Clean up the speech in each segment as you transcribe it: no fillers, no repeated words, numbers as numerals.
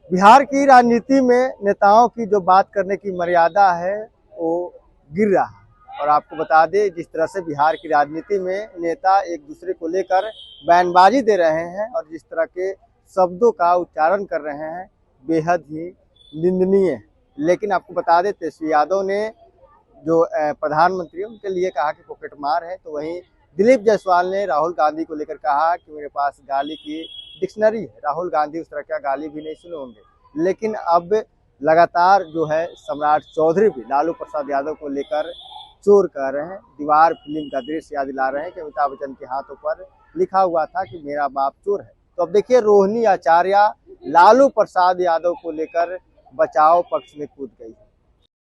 बिहार की राजनीति में नेताओं की जो बात करने की मर्यादा है वो गिर रहा है। और आपको बता दें, जिस तरह से बिहार की राजनीति में नेता एक दूसरे को लेकर बयानबाजी दे रहे हैं और जिस तरह के शब्दों का उच्चारण कर रहे हैं, बेहद ही निंदनीय है। लेकिन आपको बता दें, तेजस्वी यादव ने जो प्रधानमंत्री है उनके लिए कहा कि पॉकेट मार है, तो वहीं दिलीप जायसवाल ने राहुल गांधी को लेकर कहा कि मेरे पास गाली की डिक्शनरी है। राहुल गांधी उस तरह का गाली भी नहीं सुने होंगे। लेकिन अब लगातार जो है सम्राट चौधरी भी लालू प्रसाद यादव को लेकर चोर कह रहे हैं। दीवार फिल्म का दृश्य याद दिला रहे हैं कि अमिताभ बच्चन के हाथों पर लिखा हुआ था कि मेरा बाप चोर है। तो अब देखिए, रोहिणी आचार्य लालू प्रसाद यादव को लेकर बचाव पक्ष में कूद गई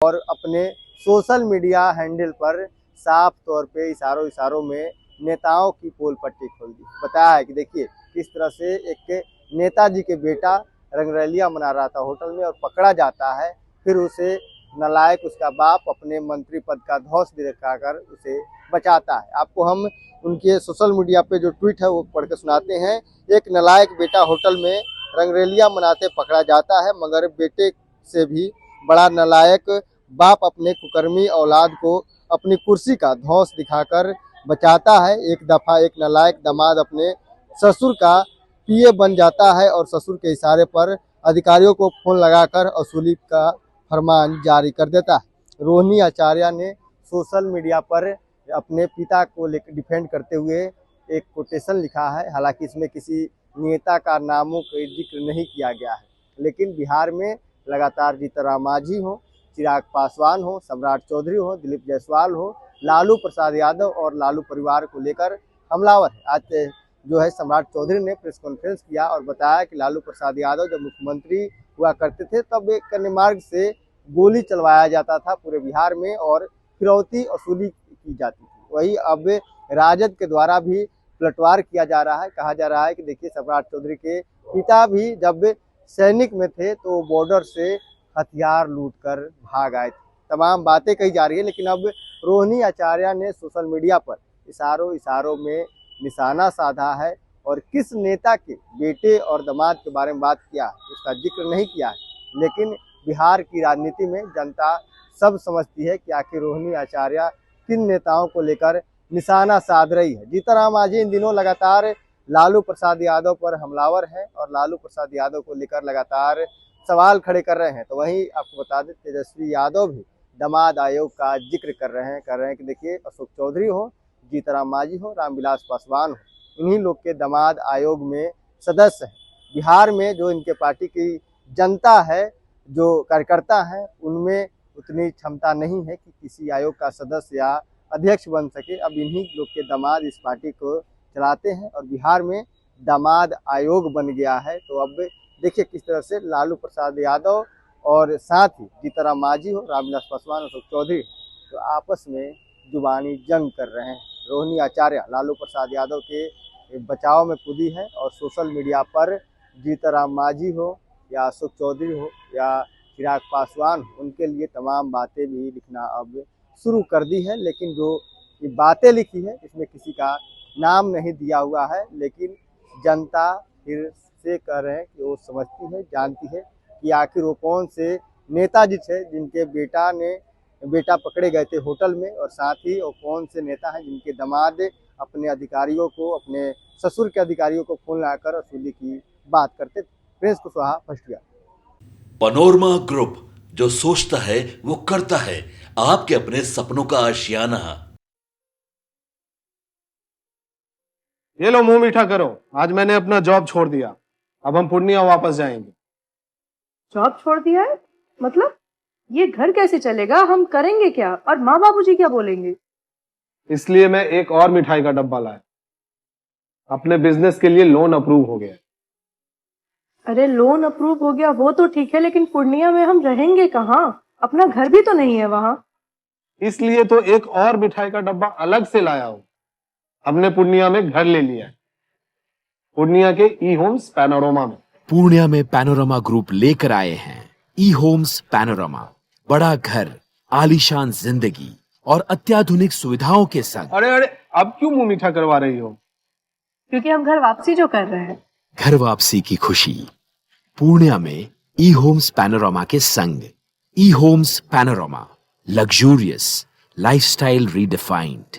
और अपने सोशल मीडिया हैंडल पर साफ तौर पे इशारों में नेताओं की पोल पट्टी खोल दी। बताया है कि देखिए किस तरह से एक नेताजी के बेटा रंगरलिया मना रहा था होटल में और पकड़ा जाता है, फिर उसे नालायक उसका बाप अपने मंत्री पद का ध्वज दिखाकर उसे बचाता है। आपको हम उनके सोशल मीडिया पे जो ट्वीट है वो पढ़ के सुनाते हैं। एक नालायक बेटा होटल में रंगरेलिया मनाते पकड़ा जाता है, मगर बेटे से भी बड़ा नालायक बाप अपने कुकर्मी औलाद को अपनी कुर्सी का धौंस दिखाकर बचाता है। एक दफा एक नालायक दामाद अपने ससुर का पीए बन जाता है और ससुर के इशारे पर अधिकारियों को फोन लगाकर वसूली का फरमान जारी कर देता है। रोहिणी आचार्य ने सोशल मीडिया पर अपने पिता को डिफेंड करते हुए एक कोटेशन लिखा है। हालांकि इसमें किसी नेता का नामों का जिक्र नहीं किया गया है, लेकिन बिहार में लगातार जीतनराम मांझी हो, चिराग पासवान हो, सम्राट चौधरी हो, दिलीप जायसवाल हो, लालू प्रसाद यादव और लालू परिवार को लेकर हमलावर है। आज जो है सम्राट चौधरी ने प्रेस कॉन्फ्रेंस किया और बताया कि लालू प्रसाद यादव जब मुख्यमंत्री हुआ करते थे तब एक कन्या मार्ग से गोली चलवाया जाता था पूरे बिहार में और फिरौती वसूली की जाती थी। वही अब राजद के द्वारा भी पलटवार किया जा रहा है। कहा जा रहा है कि देखिए, सम्राट चौधरी के पिता भी जब सैनिक में थे तो बॉर्डर से हथियार लूट कर भाग आए थे। तमाम बातें कही जा रही है, लेकिन अब रोहिणी आचार्य ने सोशल मीडिया पर इशारों में निशाना साधा है और किस नेता के बेटे और दामाद के बारे में बात किया है उसका जिक्र नहीं किया है। लेकिन बिहार की राजनीति में जनता सब समझती है कि आखिर रोहिणी आचार्य किन नेताओं को लेकर निशाना साध रही है। जीतनराम मांझी इन दिनों लगातार लालू प्रसाद यादव पर हमलावर है और लालू प्रसाद यादव को लेकर लगातार सवाल खड़े कर रहे हैं। तो वहीं आपको बता दें, तेजस्वी यादव भी दामाद आयोग का जिक्र कर रहे हैं कि देखिए, अशोक चौधरी हो, जीतनराम मांझी हो, रामविलास पासवान हो, इन्हीं लोग के दामाद आयोग में सदस्य हैं। बिहार में जो इनके पार्टी की जनता है, जो कार्यकर्ता हैं, उनमें उतनी क्षमता नहीं है कि किसी आयोग का सदस्य या अध्यक्ष बन सके। अब इन्हीं लोग के दामाद इस पार्टी को चलाते हैं और बिहार में दामाद आयोग बन गया है। तो अब देखिए किस तरह से लालू प्रसाद यादव और साथ ही जीतनराम मांझी हो, रामविलास पासवान, अशोक चौधरी तो आपस में जुबानी जंग कर रहे हैं। रोहिणी आचार्य लालू प्रसाद यादव के बचाव में कूदी है और सोशल मीडिया पर जीतनराम मांझी हो या अशोक चौधरी हो या चिराग पासवान हो, उनके लिए तमाम बातें भी लिखना अब शुरू कर दी है। लेकिन जो ये बातें लिखी है इसमें किसी का नाम नहीं दिया हुआ है, लेकिन जनता फिर से कह रहे हैं कि वो समझती है, जानती है कि आखिर वो कौन से नेताजी थे जिनके बेटा पकड़े गए थे होटल में, और साथ ही वो कौन से नेता हैं जिनके दामाद अपने अधिकारियों को, अपने ससुर के अधिकारियों को फोन लगाकर वसूली की बात करते थे। Prince Kushwaha, first year. Panorama group, जो सोचता है वो करता है। आपके अपने सपनों का आशियाना। ये लो, मुंह मीठा करो। आज मैंने अपना जॉब छोड़ दिया, अब हम पूर्णिया वापस जाएंगे। जॉब छोड़ दिया है? मतलब ये घर कैसे चलेगा? हम करेंगे क्या? और माँ बाबूजी क्या बोलेंगे? इसलिए मैं एक और मिठाई का डब्बा लाया। अपने बिजनेस के लिए लोन अप्रूव हो गया। अरे लोन अप्रूव हो गया वो तो ठीक है, लेकिन पूर्णिया में हम रहेंगे कहाँ? अपना घर भी तो नहीं है वहां। इसलिए तो एक और मिठाई का डब्बा अलग से लाया हूं। हमने पूर्णिया में घर ले लिया है, पूर्णिया के ई होम्स पैनोरमा में। पूर्णिया में पैनोरमा ग्रुप लेकर आए हैं ई होम्स पैनोरमा। बड़ा घर, आलीशान जिंदगी और अत्याधुनिक सुविधाओं के संग। अरे अब क्यों मुंह मीठा करवा रही हो? क्योंकि हम घर वापसी जो कर रहे हैं। घर वापसी की खुशी पूर्णिया में ई होम्स पैनोरामा के संग। ई homes panorama, luxurious lifestyle redefined.